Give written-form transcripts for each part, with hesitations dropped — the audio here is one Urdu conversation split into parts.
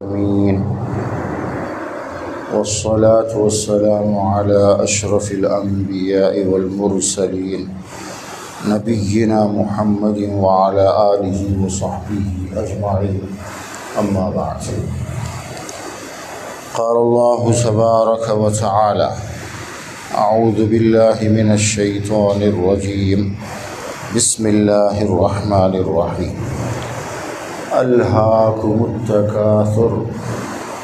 آمين والصلاة والسلام على أشرف الأنبياء والمرسلين نبينا محمد وعلى آله وصحبه أجمعين أما بعد قال الله تبارك وتعالى أعوذ بالله من الشيطان الرجيم بسم الله الرحمن الرحيم ألهاكم التكاثر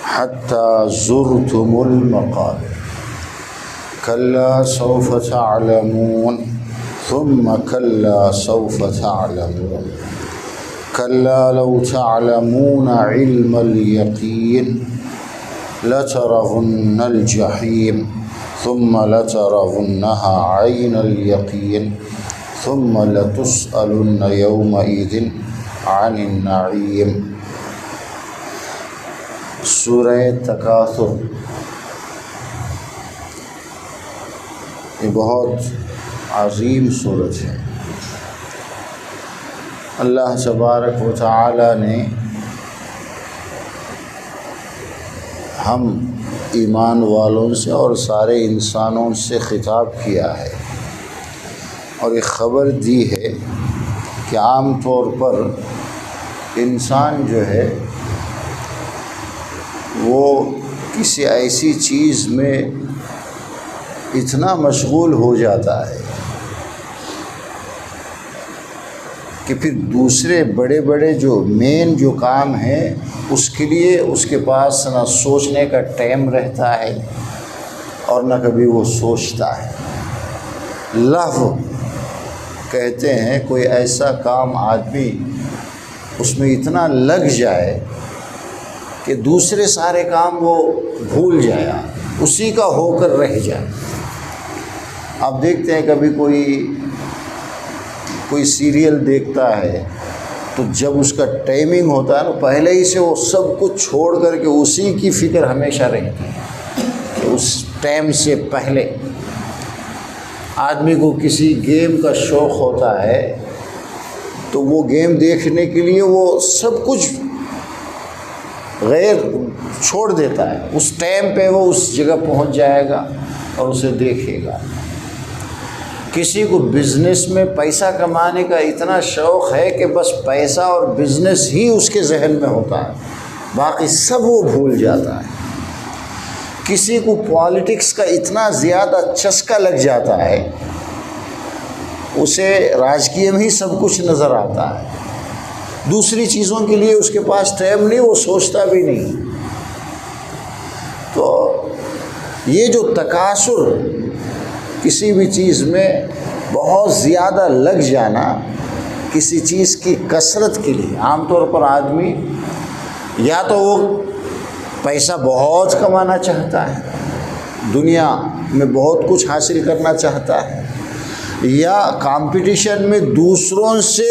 حتى زرتم المقابر كلا سوف تعلمون ثم كلا سوف تعلمون كلا لو تعلمون علم اليقين لترون الجحيم ثم لترونها عين اليقين ثم لتسألن يومئذ عن النعیم۔ سورہ تکاثر یہ بہت عظیم سورت ہے۔ اللہ تبارک و تعالی نے ہم ایمان والوں سے اور سارے انسانوں سے خطاب کیا ہے اور ایک خبر دی ہے کہ عام طور پر انسان جو ہے وہ کسی ایسی چیز میں اتنا مشغول ہو جاتا ہے کہ پھر دوسرے بڑے بڑے جو جو کام ہیں اس کے لیے اس کے پاس نہ سوچنے کا ٹائم رہتا ہے اور نہ کبھی وہ سوچتا ہے۔ لہو کہتے ہیں کوئی ایسا کام آدمی اس میں اتنا لگ جائے کہ دوسرے سارے کام وہ بھول جائے، اسی کا ہو کر رہ جائے۔ آپ دیکھتے ہیں کبھی کوئی سیریل دیکھتا ہے تو جب اس کا ٹائمنگ ہوتا ہے نا پہلے ہی سے وہ سب کچھ چھوڑ کر کے اسی کی فکر ہمیشہ رہتی ہے کہ اس ٹائم سے پہلے۔ آدمی کو کسی گیم کا شوق ہوتا ہے تو وہ گیم دیکھنے کے لیے وہ سب کچھ غیر چھوڑ دیتا ہے، اس ٹائم پہ وہ اس جگہ پہنچ جائے گا اور اسے دیکھے گا۔ کسی کو بزنس میں پیسہ کمانے کا اتنا شوق ہے کہ بس پیسہ اور بزنس ہی اس کے ذہن میں ہوتا ہے، باقی سب وہ بھول جاتا ہے۔ کسی کو پالیٹکس کا اتنا زیادہ چسکا لگ جاتا ہے اسے راجکیہ میں ہی سب کچھ نظر آتا ہے، دوسری چیزوں کے لیے اس کے پاس ٹائم نہیں، وہ سوچتا بھی نہیں۔ تو یہ جو تکاثر کسی بھی چیز میں بہت زیادہ لگ جانا، کسی چیز کی کثرت کے لیے، عام طور پر آدمی یا تو وہ پیسہ بہت کمانا چاہتا ہے، دنیا میں بہت کچھ حاصل کرنا چاہتا ہے، یا کمپٹیشن میں دوسروں سے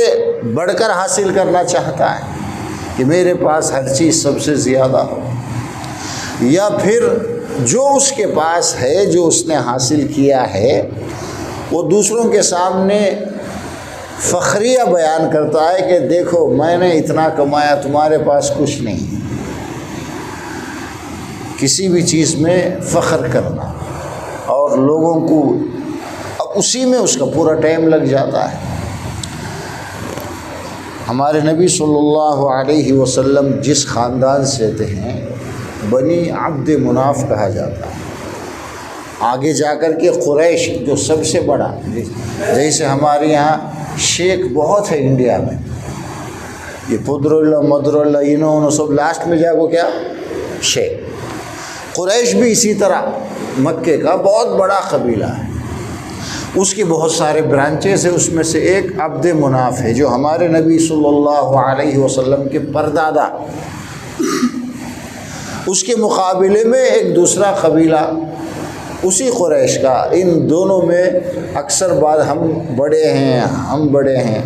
بڑھ کر حاصل کرنا چاہتا ہے کہ میرے پاس ہر چیز سب سے زیادہ ہو، یا پھر جو اس کے پاس ہے، جو اس نے حاصل کیا ہے، وہ دوسروں کے سامنے فخریہ بیان کرتا ہے کہ دیکھو میں نے اتنا کمایا، تمہارے پاس کچھ نہیں۔ کسی بھی چیز میں فخر کرنا اور لوگوں کو اب اسی میں اس کا پورا ٹائم لگ جاتا ہے۔ ہمارے نبی صلی اللہ علیہ وسلم جس خاندان سے تھے بنی عبد مناف کہا جاتا ہے۔ آگے جا کر کے قریش جو سب سے بڑا، جیسے ہمارے یہاں شیخ بہت ہے انڈیا میں، یہ پدر اللہ مدر اللہ انہوں سب لاسٹ میں جا کو کیا شیخ۔ قریش بھی اسی طرح مکے کا بہت بڑا قبیلہ ہے، اس کی بہت سارے برانچز ہیں، اس میں سے ایک عبد مناف ہے جو ہمارے نبی صلی اللہ علیہ وسلم کے پردادا۔ اس کے مقابلے میں ایک دوسرا قبیلہ اسی قریش کا، ان دونوں میں اکثر بات ہم بڑے ہیں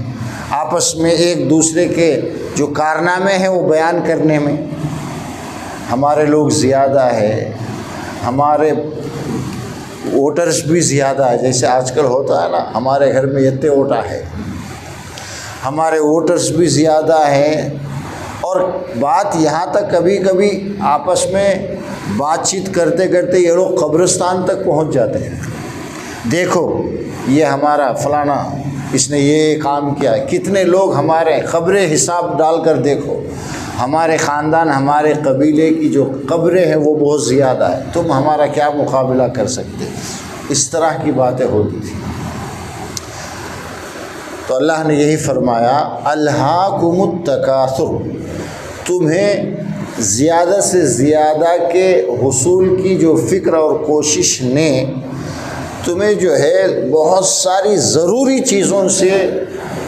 آپس میں ایک دوسرے کے جو کارنامے ہیں وہ بیان کرنے میں۔ ہمارے لوگ زیادہ ہے، ہمارے ووٹرز بھی زیادہ ہے، جیسے آج کل ہوتا ہے نا ہمارے گھر میں اتنے ووٹا ہے، ہمارے ووٹرز بھی زیادہ ہیں اور بات یہاں تک کبھی کبھی آپس میں بات چیت کرتے کرتے یہ لوگ قبرستان تک پہنچ جاتے ہیں، دیکھو یہ ہمارا فلانا اس نے یہ کام کیا ہے، کتنے لوگ ہمارے قبریں حساب ڈال کر دیکھو، ہمارے خاندان ہمارے قبیلے کی جو قبریں ہیں وہ بہت زیادہ ہے، تم ہمارا کیا مقابلہ کر سکتے، اس طرح کی باتیں ہوتی تھیں۔ تو اللہ نے یہی فرمایا الہاکم التکاثر، تمہیں زیادہ سے زیادہ کے حصول کی جو فکر اور کوشش نے تمہیں جو ہے بہت ساری ضروری چیزوں سے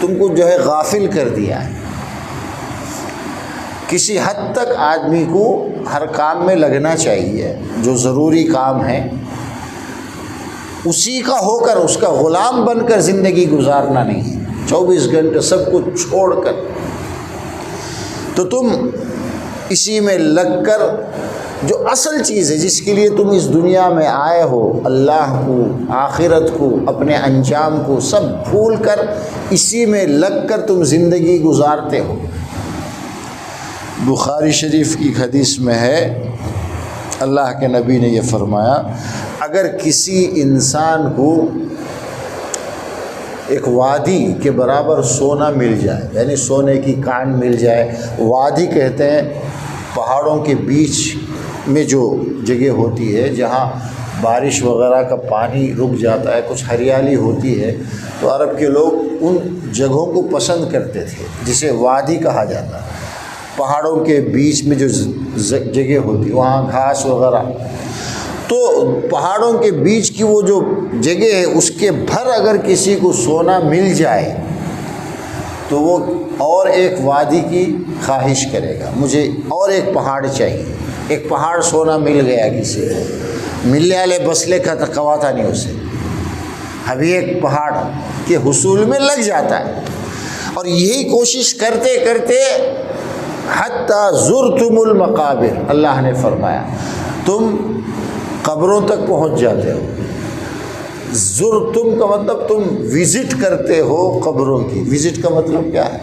تم کو جو ہے غافل کر دیا ہے۔ کسی حد تک آدمی کو ہر کام میں لگنا چاہیے، جو ضروری کام ہے اسی کا ہو کر اس کا غلام بن کر زندگی گزارنا نہیں ہے، 24 گھنٹے سب کچھ چھوڑ کر۔ تو تم اسی میں لگ کر جو اصل چیز ہے جس کے لیے تم اس دنیا میں آئے ہو، اللہ کو، آخرت کو، اپنے انجام کو سب بھول کر اسی میں لگ کر تم زندگی گزارتے ہو۔ بخاری شریف کی حدیث میں ہے اللہ کے نبی نے یہ فرمایا اگر کسی انسان کو ایک وادی کے برابر سونا مل جائے، یعنی سونے کی کان مل جائے، وادی کہتے ہیں پہاڑوں کے بیچ میں جو جگہ ہوتی ہے جہاں بارش وغیرہ کا پانی رک جاتا ہے، کچھ ہریالی ہوتی ہے، تو عرب کے لوگ ان جگہوں کو پسند کرتے تھے جسے وادی کہا جاتا ہے۔ پہاڑوں کے بیچ میں جو جگہ ہوتی وہاں گھاس وغیرہ، تو پہاڑوں کے بیچ کی وہ جو جگہ ہے اس کے بھر اگر کسی کو سونا مل جائے تو وہ اور ایک وادی کی خواہش کرے گا، مجھے اور ایک پہاڑ چاہیے۔ ایک پہاڑ سونا مل گیا کسی کو، ملنے والے بسلے کا تقوا تھا نہیں اسے، ابھی ایک پہاڑ کے حصول میں لگ جاتا ہے، اور یہی کوشش کرتے کرتے حتیٰ زرتم المقابر، اللہ نے فرمایا تم قبروں تک پہنچ جاتے ہو۔ زرتم کا مطلب تم وزٹ کرتے ہو قبروں کی۔ وزٹ کا مطلب کیا ہے؟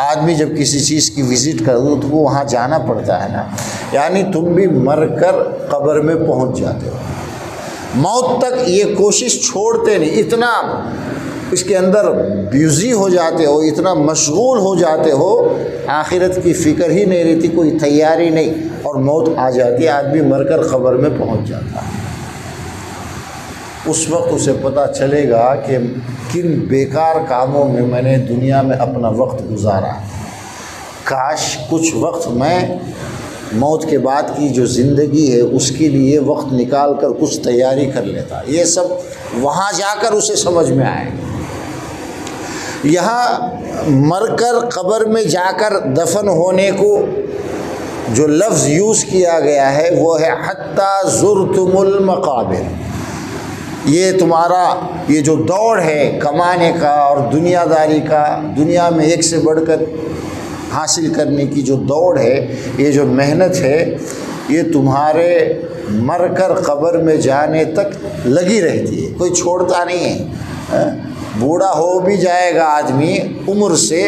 آدمی جب کسی چیز کی وزٹ کر دو تو وہ وہاں جانا پڑتا ہے نا، یعنی تم بھی مر کر قبر میں پہنچ جاتے ہو، موت تک یہ کوشش چھوڑتے نہیں، اتنا اس کے اندر بیوزی ہو جاتے ہو، اتنا مشغول ہو جاتے ہو، آخرت کی فکر ہی نہیں رہتی، کوئی تیاری نہیں، اور موت آ جاتی ہے، آدمی مر کر قبر میں پہنچ جاتا ہے۔ اس وقت اسے پتہ چلے گا کہ کن بیکار کاموں میں میں نے دنیا میں اپنا وقت گزارا، کاش کچھ وقت میں موت کے بعد کی جو زندگی ہے اس کے لیے وقت نکال کر کچھ تیاری کر لیتا۔ یہ سب وہاں جا کر اسے سمجھ میں آئے۔ یہاں مر کر قبر میں جا کر دفن ہونے کو جو لفظ یوز کیا گیا ہے وہ ہے حتیٰ زرتم المقابر۔ یہ تمہارا یہ جو دوڑ ہے کمانے کا اور دنیا داری کا، دنیا میں ایک سے بڑھ کر حاصل کرنے کی جو دوڑ ہے، یہ جو محنت ہے، یہ تمہارے مر کر قبر میں جانے تک لگی رہتی ہے، کوئی چھوڑتا نہیں ہے۔ بوڑھا ہو بھی جائے گا آدمی عمر سے،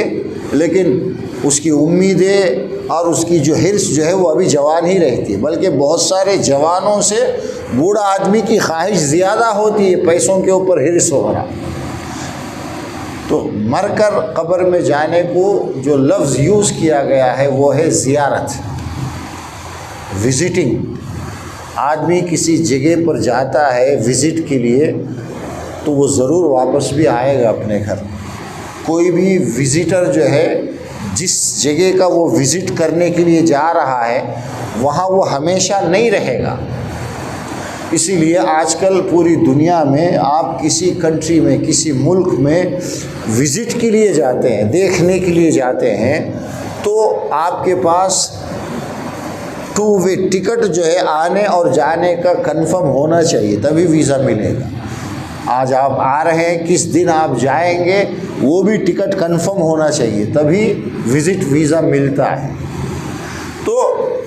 لیکن اس کی امیدیں اور اس کی جو حرص جو ہے وہ ابھی جوان ہی رہتی ہے، بلکہ بہت سارے جوانوں سے بوڑھا آدمی کی خواہش زیادہ ہوتی ہے، پیسوں کے اوپر حرص وغیرہ۔ تو مر کر قبر میں جانے کو جو لفظ یوز کیا گیا ہے وہ ہے زیارت، وزٹنگ۔ آدمی کسی جگہ پر جاتا ہے وزٹ کے لیے تو وہ ضرور واپس بھی آئے گا اپنے گھر۔ کوئی بھی وزٹر جو ہے جس جگہ کا وہ وزٹ کرنے کے لیے جا رہا ہے وہاں وہ ہمیشہ نہیں رہے گا۔ اسی لیے آج کل پوری دنیا میں آپ کسی کنٹری میں، کسی ملک میں وزٹ کے لیے جاتے ہیں، دیکھنے کے لیے جاتے ہیں، تو آپ کے پاس 2 وے ٹکٹ جو ہے آنے اور جانے کا کنفرم ہونا چاہیے، تبھی ویزا ملے گا۔ آج آپ آ رہے ہیں، کس دن آپ جائیں گے، وہ بھی ٹکٹ کنفرم ہونا چاہیے، تبھی وزٹ ویزا ملتا ہے۔ تو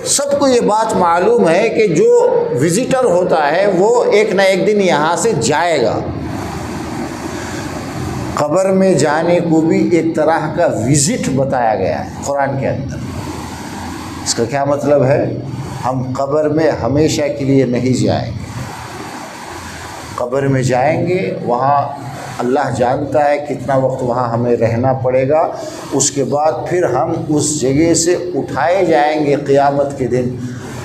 سب کو یہ بات معلوم ہے کہ جو وزٹر ہوتا ہے وہ ایک نہ ایک دن یہاں سے جائے گا۔ قبر میں جانے کو بھی ایک طرح کا وزٹ بتایا گیا ہے قرآن کے اندر۔ اس کا کیا مطلب ہے؟ ہم قبر میں ہمیشہ کے لیے نہیں جائیں گے، قبر میں جائیں گے، وہاں اللہ جانتا ہے کتنا وقت وہاں ہمیں رہنا پڑے گا، اس کے بعد پھر ہم اس جگہ سے اٹھائے جائیں گے قیامت کے دن،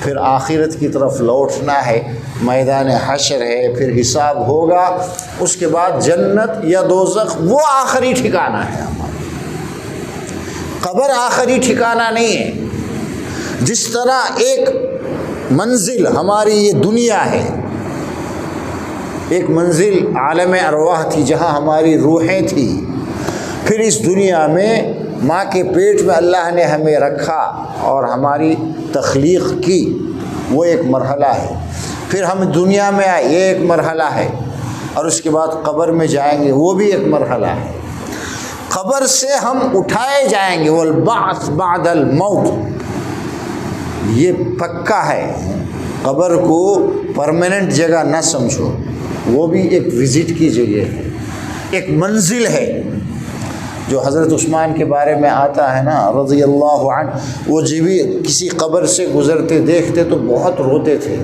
پھر آخرت کی طرف لوٹنا ہے، میدان حشر ہے، پھر حساب ہوگا، اس کے بعد جنت یا دوزخ وہ آخری ٹھکانہ ہے ہمارا۔ قبر آخری ٹھکانہ نہیں ہے۔ جس طرح ایک منزل ہماری یہ دنیا ہے، ایک منزل عالم ارواح تھی جہاں ہماری روحیں تھیں، پھر اس دنیا میں ماں کے پیٹ میں اللہ نے ہمیں رکھا اور ہماری تخلیق کی، وہ ایک مرحلہ ہے، پھر ہم دنیا میں آئے، یہ ایک مرحلہ ہے، اور اس کے بعد قبر میں جائیں گے، وہ بھی ایک مرحلہ ہے۔ قبر سے ہم اٹھائے جائیں گے، والبعث بعد الموت، یہ پکا ہے۔ قبر کو پرماننٹ جگہ نہ سمجھو، وہ بھی ایک وزٹ کی جگہ ہے، ایک منزل ہے۔ جو حضرت عثمان کے بارے میں آتا ہے نا رضی اللہ عنہ، وہ جب بھی کسی قبر سے گزرتے دیکھتے تو بہت روتے تھے،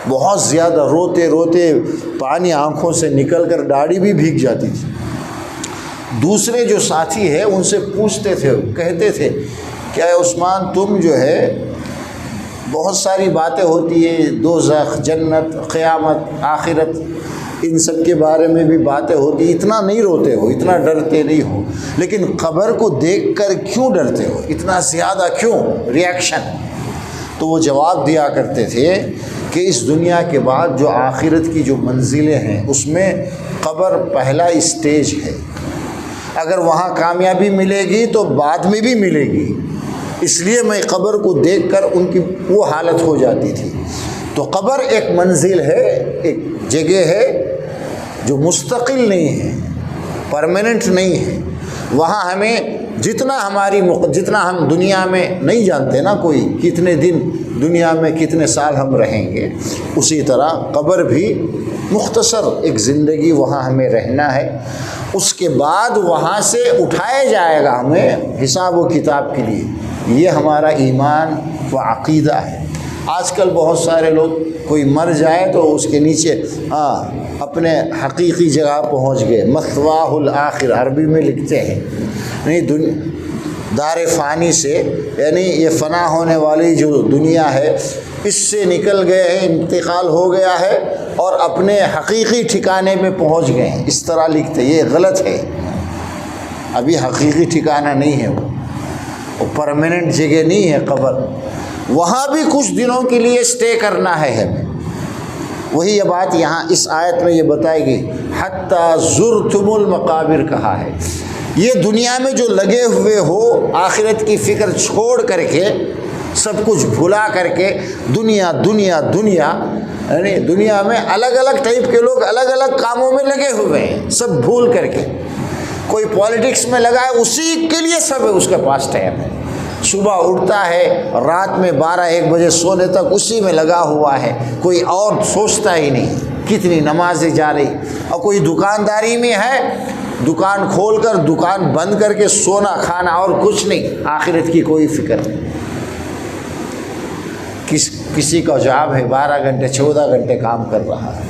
بہت زیادہ روتے روتے پانی آنکھوں سے نکل کر داڑھی بھی بھیگ جاتی تھی۔ دوسرے جو ساتھی ہیں ان سے پوچھتے تھے، کہتے تھے کہ اے عثمان، تم جو ہے بہت ساری باتیں ہوتی ہیں، دوزخ، جنت، قیامت، آخرت، ان سب کے بارے میں بھی باتیں ہوتی، اتنا نہیں روتے ہو، اتنا ڈرتے نہیں ہو، لیکن قبر کو دیکھ کر کیوں ڈرتے ہو، اتنا زیادہ کیوں ریاکشن؟ تو وہ جواب دیا کرتے تھے کہ اس دنیا کے بعد جو آخرت کی جو منزلیں ہیں اس میں قبر پہلا اسٹیج ہے، اگر وہاں کامیابی ملے گی تو بعد میں بھی ملے گی، اس لیے میں قبر کو دیکھ کر ان کی وہ حالت ہو جاتی تھی۔ تو قبر ایک منزل ہے، ایک جگہ ہے جو مستقل نہیں ہے، پرماننٹ نہیں ہے، وہاں ہمیں جتنا ہم دنیا میں نہیں جانتے نا کوئی کتنے دن دنیا میں کتنے سال ہم رہیں گے، اسی طرح قبر بھی مختصر ایک زندگی وہاں ہمیں رہنا ہے، اس کے بعد وہاں سے اٹھایا جائے گا ہمیں حساب و کتاب کے لیے۔ یہ ہمارا ایمان و عقیدہ ہے۔ آج کل بہت سارے لوگ کوئی مر جائے تو اس کے نیچے اپنے حقیقی جگہ پہنچ گئے، مثواہ الآخر عربی میں لکھتے ہیں، نہیں دار فانی سے، یعنی یہ فنا ہونے والی جو دنیا ہے اس سے نکل گئے ہیں، انتقال ہو گیا ہے اور اپنے حقیقی ٹھکانے میں پہنچ گئے ہیں، اس طرح لکھتے۔ یہ غلط ہے، ابھی حقیقی ٹھکانہ نہیں ہے، وہ پرماننٹ جگہ نہیں ہے قبر، وہاں بھی کچھ دنوں کے لیے سٹے کرنا ہے ہمیں۔ وہی یہ بات یہاں اس آیت میں یہ بتائی گئی، حتیٰ زرتم المقابر کہا ہے۔ یہ دنیا میں جو لگے ہوئے ہو، آخرت کی فکر چھوڑ کر کے، سب کچھ بھلا کر کے، دنیا دنیا دنیا، یعنی دنیا میں الگ الگ ٹائپ کے لوگ الگ الگ کاموں میں لگے ہوئے ہیں، سب بھول کر کے، کوئی پالیٹکس میں لگا ہے، اسی کے لیے سب ہے، اس کے پاس ٹائم ہے، صبح اٹھتا ہے رات میں 12-1 بجے سونے تک اسی میں لگا ہوا ہے، کوئی اور سوچتا ہی نہیں کتنی نمازیں جا رہی، اور کوئی دکانداری میں ہے، دکان کھول کر دکان بند کر کے سونا کھانا اور کچھ نہیں، آخرت کی کوئی فکر نہیں۔ کسی کا جاب ہے 12 گھنٹے 14 گھنٹے کام کر رہا ہے،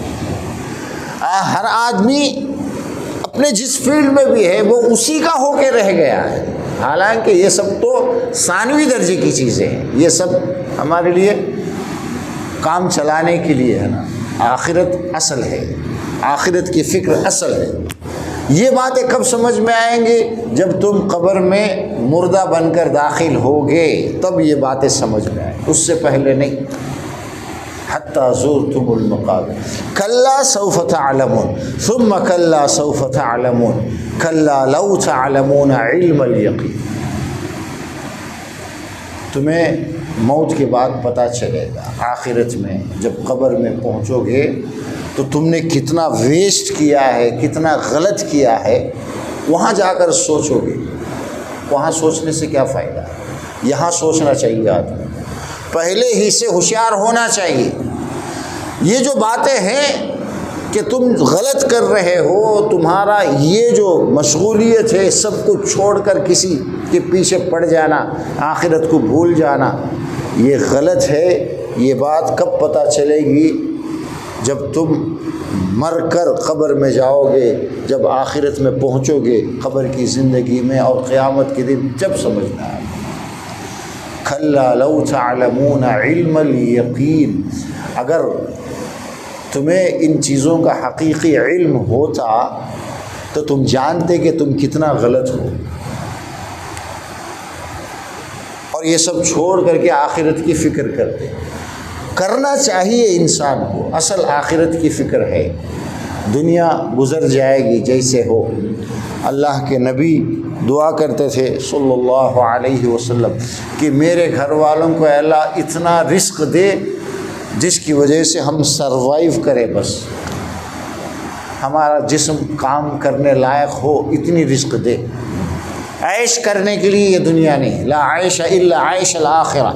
ہر آدمی اپنے جس فیلڈ میں بھی ہے وہ اسی کا ہو کے رہ گیا ہے، حالانکہ یہ سب تو ثانوی درجے کی چیزیں ہیں، یہ سب ہمارے لیے کام چلانے کے لیے ہے نا، آخرت اصل ہے، آخرت کی فکر اصل ہے۔ یہ باتیں کب سمجھ میں آئیں گی؟ جب تم قبر میں مردہ بن کر داخل ہوگے، تب یہ باتیں سمجھ میں آئیں، اس سے پہلے نہیں۔ حتیٰ زرتم المقابر کلا سوف تعلمون ثم کلا سوف تعلمون کلا لو تعلمون علم الیقین۔ تمہیں موت کے بعد پتہ چلے گا، آخرت میں جب قبر میں پہنچو گے تو تم نے کتنا ویسٹ کیا ہے، کتنا غلط کیا ہے، وہاں جا کر سوچو گے۔ وہاں سوچنے سے کیا فائدہ ہے؟ یہاں سوچنا چاہیے آدمی، پہلے ہی سے ہوشیار ہونا چاہیے۔ یہ جو باتیں ہیں کہ تم غلط کر رہے ہو، تمہارا یہ جو مشغولیت ہے سب کچھ چھوڑ کر کسی کے پیچھے پڑ جانا، آخرت کو بھول جانا، یہ غلط ہے۔ یہ بات کب پتہ چلے گی؟ جب تم مر کر قبر میں جاؤ گے، جب آخرت میں پہنچو گے، قبر کی زندگی میں اور قیامت کے دن جب سمجھنا ہے۔ کھلا لو تعلمون علم الیقین، اگر تمہیں ان چیزوں کا حقیقی علم ہوتا تو تم جانتے کہ تم کتنا غلط ہو، اور یہ سب چھوڑ کر کے آخرت کی فکر کرتے۔ کرنا چاہیے انسان کو، اصل آخرت کی فکر ہے۔ دنیا گزر جائے گی جیسے ہو۔ اللہ کے نبی دعا کرتے تھے صلی اللہ علیہ وسلم کہ میرے گھر والوں کو اللہ اتنا رزق دے جس کی وجہ سے ہم سروائیو کریں، بس ہمارا جسم کام کرنے لائق ہو، اتنی رزق دے۔ عیش کرنے کے لیے یہ دنیا نہیں، لا عیش الا عیش الآخرہ۔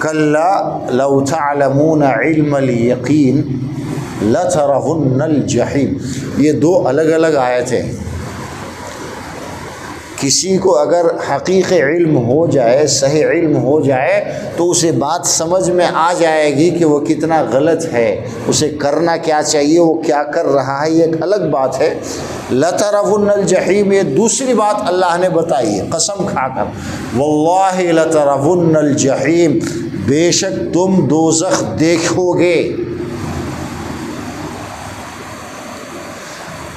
کلا لو تعلمون علم الیقین لترون الجحیم، یہ دو الگ الگ آیتیں ہیں۔ کسی کو اگر حقیقی علم ہو جائے، صحیح علم ہو جائے، تو اسے بات سمجھ میں آ جائے گی کہ وہ کتنا غلط ہے، اسے کرنا کیا چاہیے، وہ کیا کر رہا ہے، یہ ایک الگ بات ہے۔ لترون الجحیم، یہ دوسری بات اللہ نے بتائی ہے قسم کھا کر، واللہ لترون الجحیم، بے شک تم دوزخ دیکھو گے۔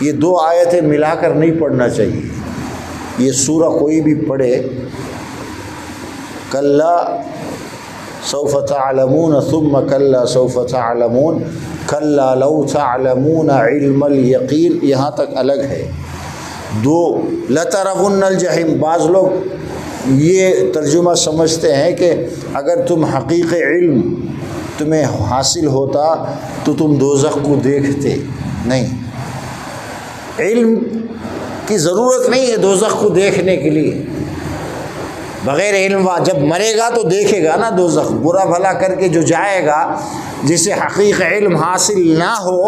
یہ دو آیتیں ملا کر نہیں پڑھنا چاہیے۔ یہ سورہ کوئی بھی پڑھے، کلا سوف تعلمون ثم کلا سوف تعلمون کلا لو تعلمون علم الیقین، یہاں تک الگ ہے۔ دو لترون الجحیم، بعض لوگ یہ ترجمہ سمجھتے ہیں کہ اگر تم حقیقی علم تمہیں حاصل ہوتا تو تم دوزخ کو دیکھتے۔ نہیں، علم کی ضرورت نہیں ہے دوزخ کو دیکھنے کے لیے۔ بغیر علم جب مرے گا تو دیکھے گا نا دوزخ، برا بھلا کر کے جو جائے گا، جسے حقیقی علم حاصل نہ ہو،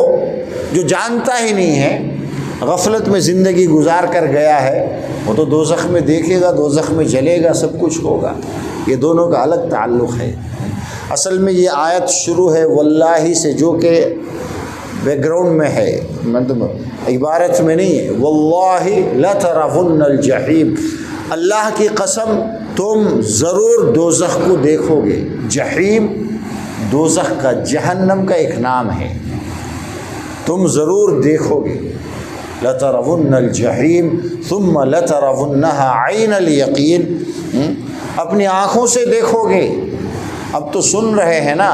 جو جانتا ہی نہیں ہے، غفلت میں زندگی گزار کر گیا ہے، وہ تو دوزخ میں دیکھے گا، دوزخ میں جلے گا، سب کچھ ہوگا۔ یہ دونوں کا الگ تعلق ہے۔ اصل میں یہ آیت شروع ہے واللہ سے، جو کہ بیک گراؤنڈ میں ہے، مطلب عبارت میں نہیں ہے۔ واللہ لترون الجحیم، اللہ کی قسم تم ضرور دوزخ کو دیکھو گے۔ جحیم دوزخ کا، جہنم کا ایک نام ہے، تم ضرور دیکھو گے۔ لترون الجحیم ثم لترونها عین الیقین، اپنی آنکھوں سے دیکھو گے۔ اب تو سن رہے ہیں نا،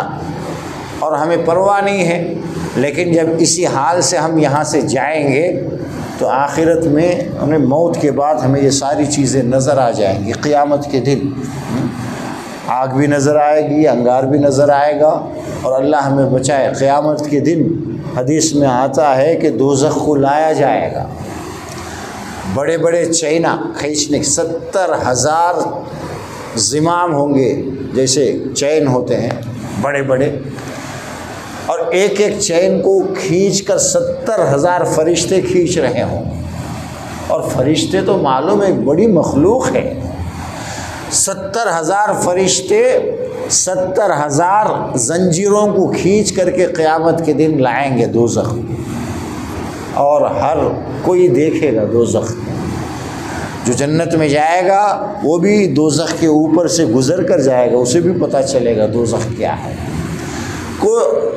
اور ہمیں پرواہ نہیں ہے، لیکن جب اسی حال سے ہم یہاں سے جائیں گے تو آخرت میں ہمیں موت کے بعد ہمیں یہ ساری چیزیں نظر آ جائیں گی۔ قیامت کے دن آگ بھی نظر آئے گی، انگار بھی نظر آئے گا، اور اللہ ہمیں بچائے۔ قیامت کے دن حدیث میں آتا ہے کہ دوزخ کو لایا جائے گا، بڑے بڑے چینا کھینچنے، 70,000 زمام ہوں گے، جیسے چین ہوتے ہیں بڑے بڑے، اور ایک ایک چین کو کھینچ کر 70,000 فرشتے کھینچ رہے ہوں۔ اور فرشتے تو معلوم ہے بڑی مخلوق ہے، 70,000 فرشتے 70,000 زنجیروں کو کھینچ کر کے قیامت کے دن لائیں گے دوزخ، اور ہر کوئی دیکھے گا دوزخ۔ جو جنت میں جائے گا وہ بھی دوزخ کے اوپر سے گزر کر جائے گا، اسے بھی پتہ چلے گا دوزخ کیا ہے۔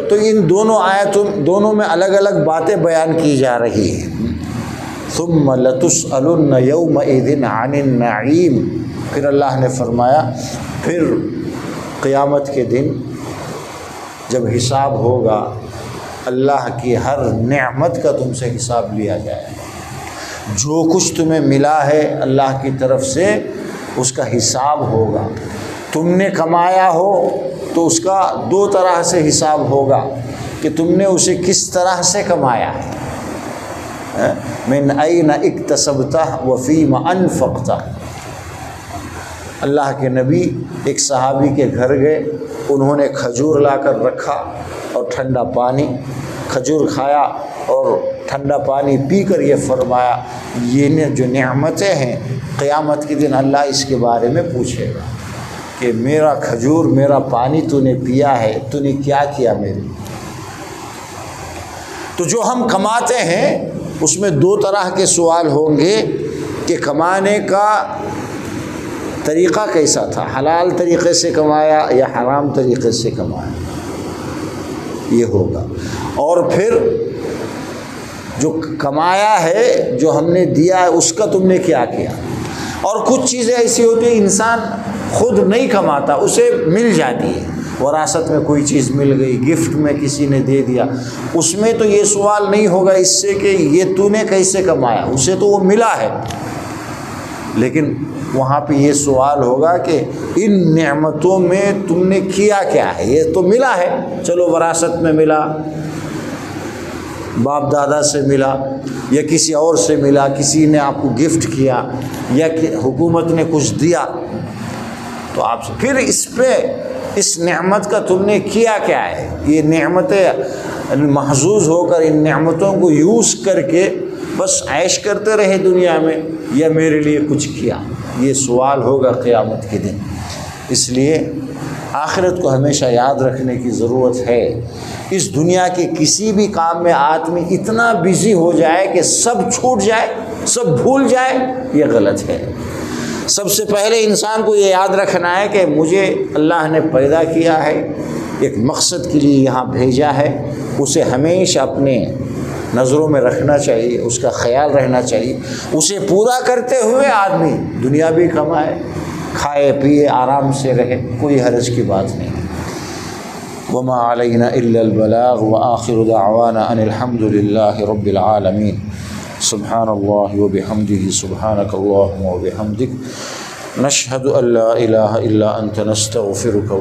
تو ان دونوں آیتوں دونوں میں الگ الگ باتیں بیان کی جا رہی ہیں۔ ثم لتسألن یومئذ عن النعیم، پھر اللہ نے فرمایا پھر قیامت کے دن جب حساب ہوگا، اللہ کی ہر نعمت کا تم سے حساب لیا جائے گا۔ جو کچھ تمہیں ملا ہے اللہ کی طرف سے اس کا حساب ہوگا۔ تم نے کمایا ہو تو اس کا 2 طرح سے حساب ہوگا کہ تم نے اسے کس طرح سے کمایا ہے، من این اکتسبتہ وفیم انفقتہ۔ اللہ کے نبی ایک صحابی کے گھر گئے، انہوں نے کھجور لا کر رکھا اور ٹھنڈا پانی، کھجور کھایا اور ٹھنڈا پانی پی کر یہ فرمایا، یہ جو نعمتیں ہیں قیامت کے دن اللہ اس کے بارے میں پوچھے گا کہ میرا کھجور، میرا پانی تو نے پیا ہے، تو نے کیا کیا میرے لیے؟ تو جو ہم کماتے ہیں اس میں دو طرح کے سوال ہوں گے کہ کمانے کا طریقہ کیسا تھا، حلال طریقے سے کمایا یا حرام طریقے سے کمایا، یہ ہوگا۔ اور پھر جو کمایا ہے، جو ہم نے دیا ہے، اس کا تم نے کیا کیا۔ اور کچھ چیزیں ایسی ہوتی ہیں انسان خود نہیں کماتا، اسے مل جاتی ہے، وراثت میں کوئی چیز مل گئی، گفٹ میں کسی نے دے دیا، اس میں تو یہ سوال نہیں ہوگا اس سے کہ یہ تو نے کیسے کمایا، اسے تو وہ ملا ہے، لیکن وہاں پہ یہ سوال ہوگا کہ ان نعمتوں میں تم نے کیا کیا ہے۔ یہ تو ملا ہے، چلو وراثت میں ملا، باپ دادا سے ملا یا کسی اور سے ملا، کسی نے آپ کو گفٹ کیا یا کہ حکومت نے کچھ دیا، تو آپ سے پھر اس پہ اس نعمت کا تم نے کیا کیا ہے۔ یہ نعمتیں محظوظ ہو کر ان نعمتوں کو یوز کر کے بس عیش کرتے رہے دنیا میں، یا میرے لیے کچھ کیا، یہ سوال ہوگا قیامت کے دن۔ اس لیے آخرت کو ہمیشہ یاد رکھنے کی ضرورت ہے۔ اس دنیا کے کسی بھی کام میں آدمی اتنا بزی ہو جائے کہ سب چھوٹ جائے، سب بھول جائے، یہ غلط ہے۔ سب سے پہلے انسان کو یہ یاد رکھنا ہے کہ مجھے اللہ نے پیدا کیا ہے، ایک مقصد کے لیے یہاں بھیجا ہے، اسے ہمیشہ اپنے نظروں میں رکھنا چاہیے، اس کا خیال رہنا چاہیے، اسے پورا کرتے ہوئے آدمی دنیا بھی کمائے، کھائے پیے آرام سے رہے، کوئی حرج کی بات نہیں۔ وما علینا الا البلاغ وآخر دعوانا ان الحمد للہ رب العالمین۔ سبحان اللہ وبحمدہ، سبحانک اللہم وبحمدک، نشہد ان لا الہ الا انت، نستغفرک